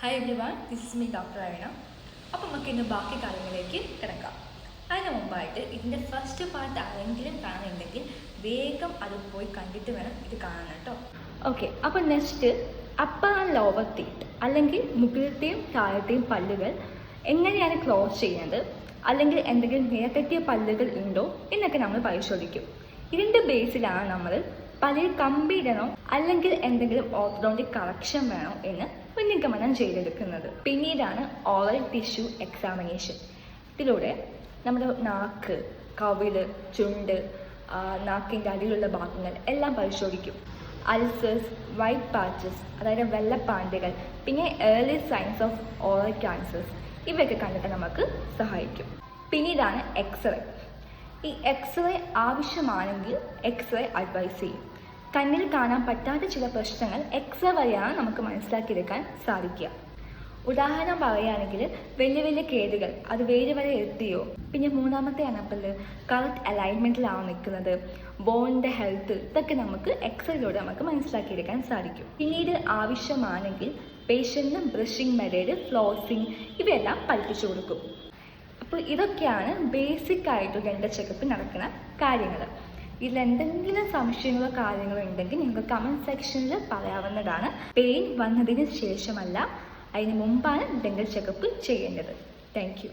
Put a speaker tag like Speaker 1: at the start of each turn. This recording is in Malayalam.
Speaker 1: Hi everyone, this is me doctor Ayana. അപ്പോൾ നമുക്ക് ഇന്ന് ബാക്കി കാര്യങ്ങളിലേക്ക് കിടക്കാം. അതിന് മുമ്പായിട്ട് ഇതിൻ്റെ ഫസ്റ്റ് പാർട്ട് ആരെങ്കിലും കാണുന്നുണ്ടെങ്കിൽ വേഗം അത് പോയി കണ്ടിട്ട് വേണം ഇത് കാണാൻ കേട്ടോ. ഓക്കെ, അപ്പോൾ next upper and lower teeth അല്ലെങ്കിൽ മുകളിലത്തെയും താഴത്തെയും പല്ലുകൾ എങ്ങനെയാണ് ക്ലോസ് ചെയ്യുന്നത്, അല്ലെങ്കിൽ എന്തെങ്കിലും നിരക്കെട്ടിയ പല്ലുകൾ ഉണ്ടോ എന്നൊക്കെ നമ്മൾ പരിശോധിക്കും. ഇതിൻ്റെ ബേസിലാണ് നമ്മൾ പല്ലിൽ കമ്പിയിടണോ അല്ലെങ്കിൽ എന്തെങ്കിലും ഓർത്തോഡോണ്ടിക് കറക്ഷൻ വേണോ എന്ന് നിഗമനം ചെയ്തെടുക്കുന്നത്. പിന്നീടാണ് ഓറൽ ടിഷ്യൂ എക്സാമിനേഷൻ. ഇതിലൂടെ നമ്മുടെ നാക്ക്, കവിള്, ചുണ്ട്, നാക്കിൻ്റെ അടിയിലുള്ള ഭാഗങ്ങൾ എല്ലാം പരിശോധിക്കും. അൾസേഴ്സ്, വൈറ്റ് പാച്ചസ് അതായത് വെള്ളപ്പാണ്ടുകൾ, പിന്നെ early signs of oral cancers ഇവയൊക്കെ കണ്ടെത്താൻ നമുക്ക് സഹായിക്കും. പിന്നീടാണ് എക്സ്റേ. ഈ എക്സ്റേ ആവശ്യമാണെങ്കിൽ എക്സ്റേ അഡ്വൈസ് ചെയ്യും. കണ്ണിൽ കാണാൻ പറ്റാത്ത ചില പ്രശ്നങ്ങൾ എക്സ്റേ വഴിയാണ് നമുക്ക് മനസ്സിലാക്കിയെടുക്കാൻ സാധിക്കുക. ഉദാഹരണം പറയുകയാണെങ്കിൽ വലിയ വലിയ കേടുകൾ അത് വേര് വരെ എത്തിയോ, പിന്നെ മൂന്നാമത്തെ അണപ്പല്ല് കറക്റ്റ് അലൈൻമെൻറ്റിലാണോ നിൽക്കുന്നത്, ബോണിൻ്റെ ഹെൽത്ത്, ഇതൊക്കെ നമുക്ക് എക്സ്റേയിലൂടെ നമുക്ക് മനസ്സിലാക്കിയെടുക്കാൻ സാധിക്കും. പിന്നീട് ആവശ്യമാണെങ്കിൽ പേഷ്യൻറ്റിന് ബ്രഷിംഗ് മെത്തേഡ്, ഫ്ലോസിങ് ഇവയെല്ലാം പഠിപ്പിച്ചു കൊടുക്കും. അപ്പോൾ ഇതൊക്കെയാണ് ബേസിക് ആയിട്ട് ഡെൻ്റൽ ചെക്കപ്പ് നടക്കുന്ന കാര്യങ്ങൾ. ഇതിലെന്തെങ്കിലും സംശയങ്ങളോ കാര്യങ്ങളോ ഉണ്ടെങ്കിൽ നിങ്ങൾക്ക് കമൻറ്റ് സെക്ഷനിൽ പറയാവുന്നതാണ്. പെയിൻ വന്നതിന് ശേഷമല്ല, അതിന് മുമ്പാണ് ഡെൻ്റൽ ചെക്കപ്പ് ചെയ്യേണ്ടത്. Thank you.